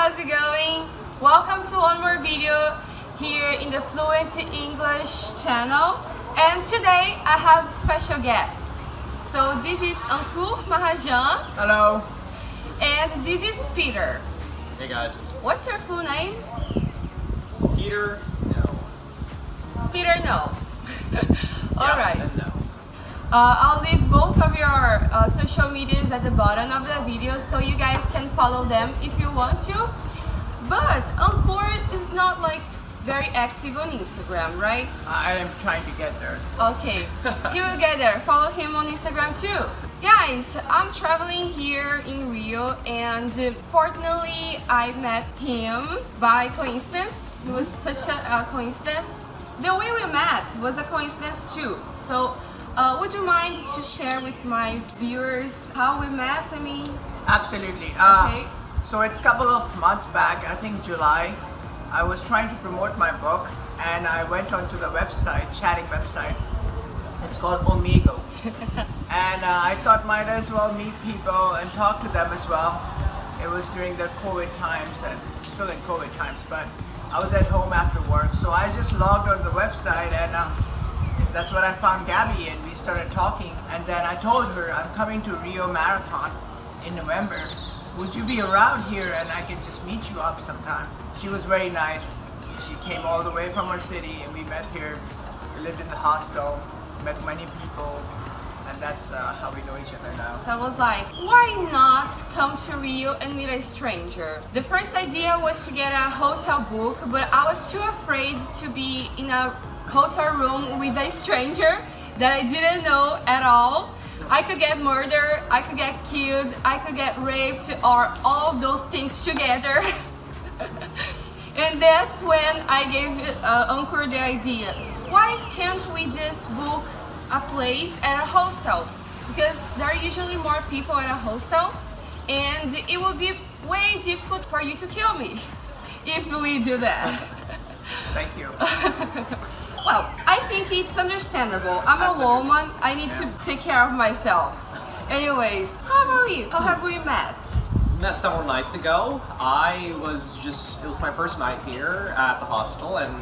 how's it going? Welcome to one more video here in the Fluent English channel. And today I have special guests. So this is Ankur Mahajan. Hello. And this is Peter. Hey guys. What's your full name? Peter? No. Peter, no. Alright. Yes and no. I'll leave both of your social medias at the bottom of the video so you guys can follow them if you want to. But Ankur is not like very active on Instagram, right? I am trying to get there. Okay, he will get there. Follow him on Instagram too. Guys, I'm traveling here in Rio and fortunately I met him by coincidence. It was such a coincidence. The way we met was a coincidence too. So would you mind to share with my viewers how we met? I mean, Absolutely. Okay. So it's a couple of months back, I think July, I was trying to promote my book and I went onto the website, chatting website. It's called Omegle. And I thought might as well meet people and talk to them as well. It was during the COVID times and still in COVID times, but I was at home after work. So I just logged on the website and that's when I found Gabby and we started talking. And then I told her I'm coming to Rio Marathon in November. Would you be around here and I could just meet you up sometime? She was very nice. She came all the way from her city and we met here. We lived in the hostel, met many people, and that's how we know each other now. so I was like, why not come to Rio and meet a stranger? The first idea was to get a hotel book, but I was too afraid to be in a hotel room with a stranger that I didn't know at all. I could get murdered, I could get killed, I could get raped, or all of those things together. And that's when I gave Ankur the idea. Why can't we just book a place at a hostel? Because there are usually more people at a hostel and it would be way difficult for you to kill me if we do that. Thank you. Well, I think it's understandable. I'm Absolutely. a woman, I need to take care of myself. Anyways, how about you? How have we met? Met several nights ago. It was my first night here at the hostel and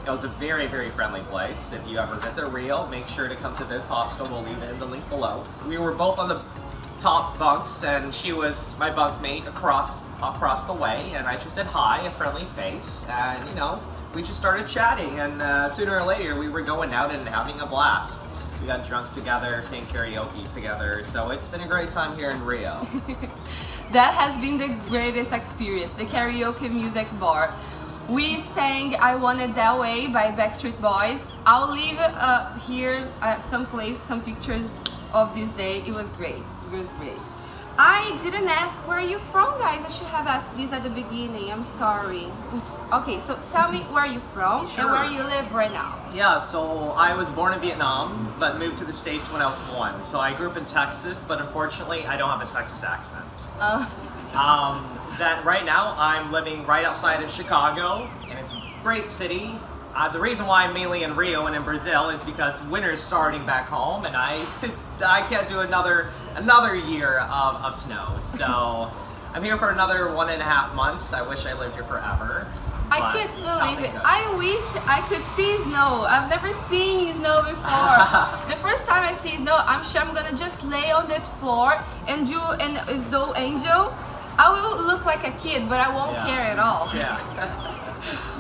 it was a very, very friendly place. If you ever visit Rio, make sure to come to this hostel. We'll leave it in the link below. We were both on the top bunks and she was my bunkmate across the way and I just said hi, a friendly face, and you know, we just started chatting and sooner or later we were going out and having a blast. We got drunk together, sang karaoke together, so it's been a great time here in Rio. That has been the greatest experience, the karaoke music bar. We sang I Want It That Way by Backstreet Boys. I'll leave here some pictures of this day. It was great. It was great. I didn't ask where are you from, guys. I should have asked this at the beginning. I'm sorry. Okay, so tell me where you're from Sure. and where you live right now. Yeah, so I was born in Vietnam, but moved to the States when I was 1. So I grew up in Texas, but unfortunately I don't have a Texas accent. That right now I'm living right outside of Chicago, and it's a great city. The reason why I'm mainly in Rio and in Brazil is because winter's starting back home, and I can't do another year of snow. So I'm here for another 1.5 months. I wish I lived here forever. I but can't it's how believe they it. go. I wish I could see snow. I've never seen snow before. The first time I see snow, I'm sure I'm gonna just lay on that floor and do an snow angel. I will look like a kid, but I won't Yeah. care at all. Yeah.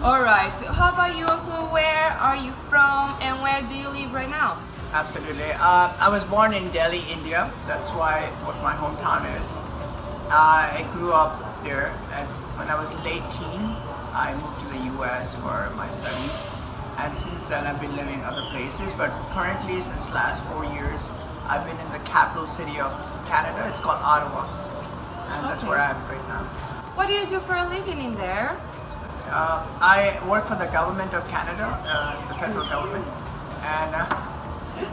Alright, so how about you, Uncle? Where are you from and where do you live right now? Absolutely. I was born in Delhi, India. That's what my hometown is. I grew up there, and when I was late teen, I moved to the US for my studies. And since then, I've been living other places. But currently, since last 4 years, I've been in the capital city of Canada. It's called Ottawa, and that's Okay. where I am right now. What do you do for a living in there? I work for the government of Canada, the federal government, and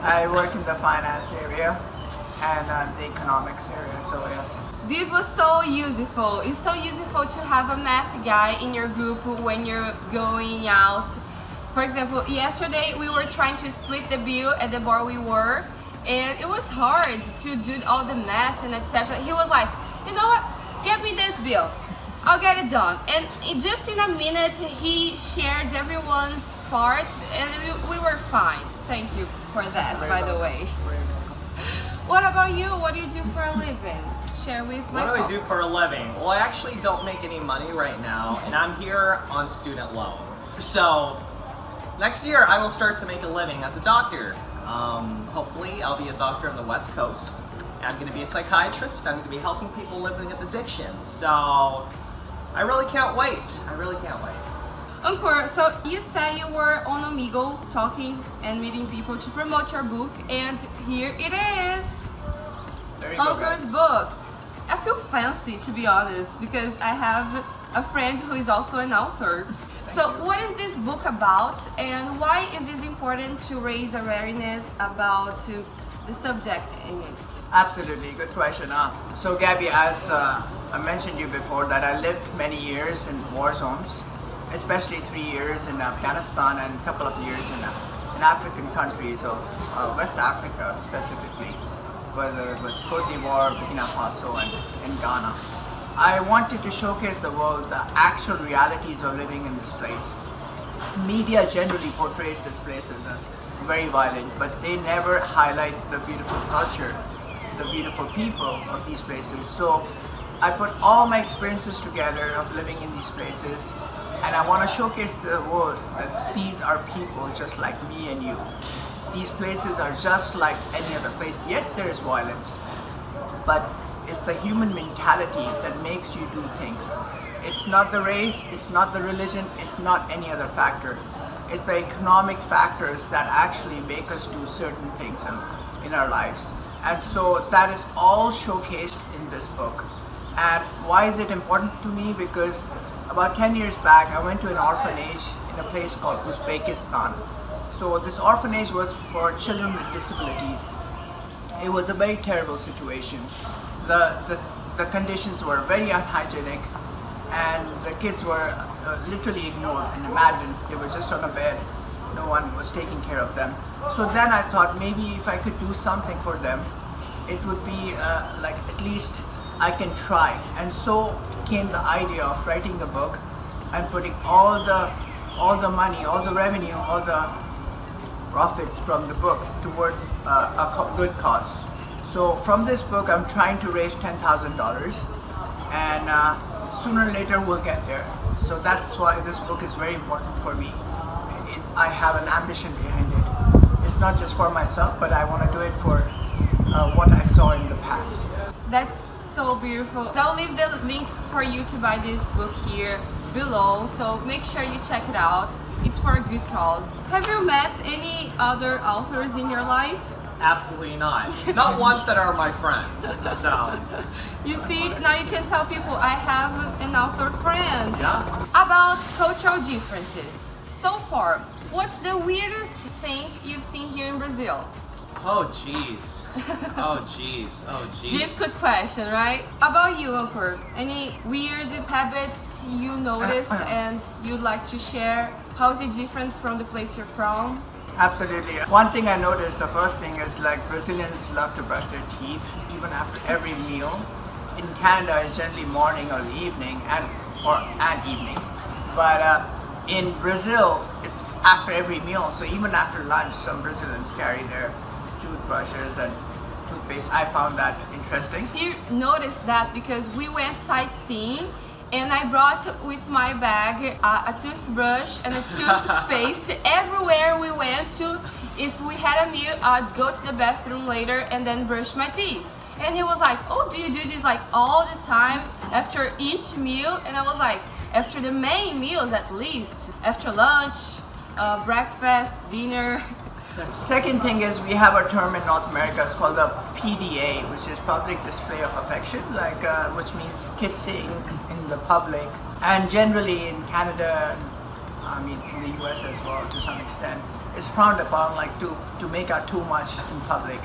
I work in the finance area and the economics area, so yes. This was so useful. It's so useful to have a math guy in your group when you're going out. For example, yesterday we were trying to split the bill at the bar we were, and it was hard to do all the math and etc. He was like, you know what, get me this bill. I'll get it done. And just in a minute, he shared everyone's parts, and we were fine. Thank you for that, by the way. What about you? What do you do for a living? Share with my What do I do folks. for a living? Well, I actually don't make any money right now, and I'm here on student loans. So next year I will start to make a living as a doctor. Hopefully I'll be a doctor on the West Coast. I'm going to be a psychiatrist. I'm going to be helping people living with addiction. So I really can't wait. I really can't wait. Ankur, so you said you were on Omegle talking and meeting people to promote your book, and here it is. There you go, Ankur's guys. book. I feel fancy, to be honest, because I have a friend who is also an author. So what is this book about, and why is this important to raise awareness about the subject in it? Absolutely, good question. So Gabby, as I mentioned you before, that I lived many years in war zones, especially 3 years in Afghanistan and a couple of years in African countries of West Africa specifically, whether it was Cote d'Ivoire, Burkina Faso, and Ghana. I wanted to showcase the world the actual realities of living in this place. Media generally portrays these places as very violent, but they never highlight the beautiful culture, the beautiful people of these places. So I put all my experiences together of living in these places, and I want to showcase to the world that these are people just like me and you. These places are just like any other place. Yes, there is violence, but it's the human mentality that makes you do things. It's not the race, it's not the religion, it's not any other factor. It's the economic factors that actually make us do certain things in our lives. And so that is all showcased in this book. And why is it important to me? Because about 10 years back, I went to an orphanage in a place called Uzbekistan. So this orphanage was for children with disabilities. It was a very terrible situation. The conditions were very unhygienic, and the kids were literally ignored and abandoned. They were just on a bed. No one was taking care of them. So then I thought maybe if I could do something for them, it would be like at least I can try. And so came the idea of writing the book and putting all the money, all the revenue, all the profits from the book towards a good cause. So from this book, I'm trying to raise $10,000, and sooner or later we'll get there. So that's why this book is very important for me. I have an ambition behind it. It's not just for myself, but I want to do it for what I saw in the past. That's so beautiful. I'll leave the link for you to buy this book here below, so make sure you check it out. It's for a good cause. Have you met any other authors in your life? Absolutely not. Not ones that are my friends. So You see, now you can tell people I have an author friend. yeah. About cultural differences. So far, what's the weirdest thing you've seen here in Brazil? Oh jeez. Oh jeez. Oh jeez. Difficult question, right? About you, Ankur, any weird habits you noticed and you'd like to share? How is it different from the place you're from? Absolutely. One thing I noticed, the first thing is like Brazilians love to brush their teeth even after every meal. In Canada, it's generally morning or evening and evening. But in Brazil, it's after every meal. So even after lunch, some Brazilians carry their toothbrushes and toothpaste. I found that interesting. He noticed that because we went sightseeing and I brought with my bag a toothbrush and a toothpaste everywhere we went to. If we had a meal, I'd go to the bathroom later and then brush my teeth. And he was like, oh, do you do this like all the time after each meal? And I was like, after the main meals at least. After lunch, breakfast, dinner. Second thing is we have a term in North America. It's called the PDA, which is public display of affection, like which means kissing in the public. And generally in Canada, I mean in the US as well to some extent, it's frowned upon, like to make out too much in public,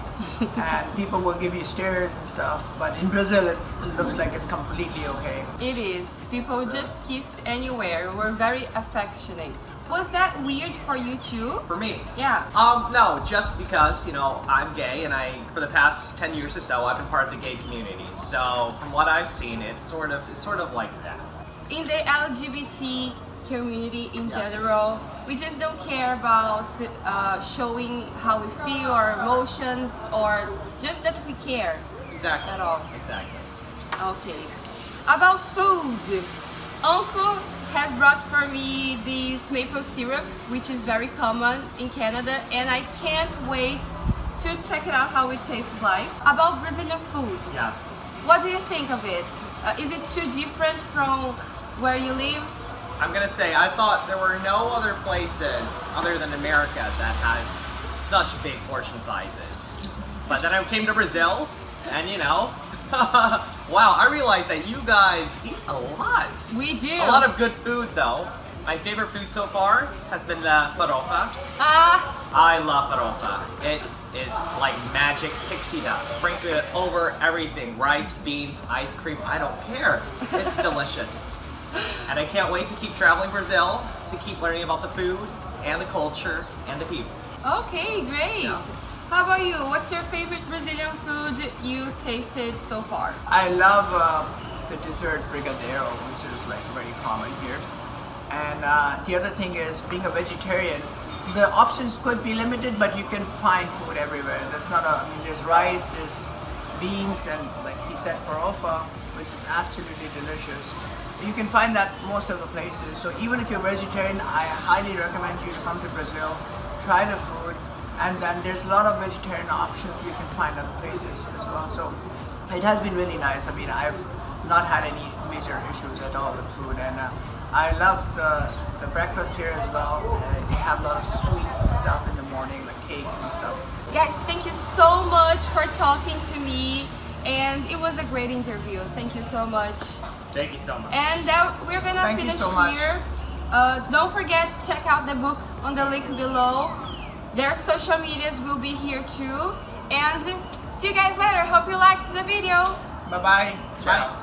and people will give you stares and stuff. But in Brazil, it looks like it's completely okay. It is. People just kiss anywhere. We're very affectionate. Was that weird for you too? For me. Yeah. No, just because, I'm gay and for the past 10 years or so, I've been part of the gay community. So from what I've seen, it's sort of like that. In the LGBT community in Yes. general, we just don't care about showing how we feel, our emotions, or just that we care. Exactly. At all. Exactly. Okay. About food, Uncle has brought for me this maple syrup, which is very common in Canada, and I can't wait to check it out how it tastes like. About Brazilian food, Yes. what do you think of it? Is it too different from where you live? I'm gonna say, I thought there were no other places other than America that has such big portion sizes. But then I came to Brazil, and wow, I realized that you guys eat a lot. We do. A lot of good food, though. My favorite food so far has been the farofa. Ah, I love farofa. It is like magic pixie dust. Sprinkle it over everything. Rice, beans, ice cream, I don't care. It's delicious. And I can't wait to keep traveling Brazil, to keep learning about the food and the culture and the people. okay, great. Yeah. How about you? What's your favorite Brazilian food you tasted so far? I love the dessert brigadeiro, which is like very common here. And the other thing is, being a vegetarian, the options could be limited, but you can find food everywhere. There's rice, there's beans, and like he said, farofa, which is absolutely delicious. You can find that most of the places. So even if you're vegetarian, I highly recommend you to come to Brazil, try the food, and then there's a lot of vegetarian options you can find other places as well. So it has been really nice. I mean, I've not had any major issues at all with food, and I loved the breakfast here as well. They have a lot of sweet stuff in the morning, like cakes and stuff. Guys, thank you so much for talking to me, and it was a great interview. Thank you so much. Thank you so much. And we're gonna Thank you finish so much. here. Don't forget to check out the book on the link below. Their social medias will be here too. And see you guys later. Hope you liked the video. Bye-bye. Ciao. Bye.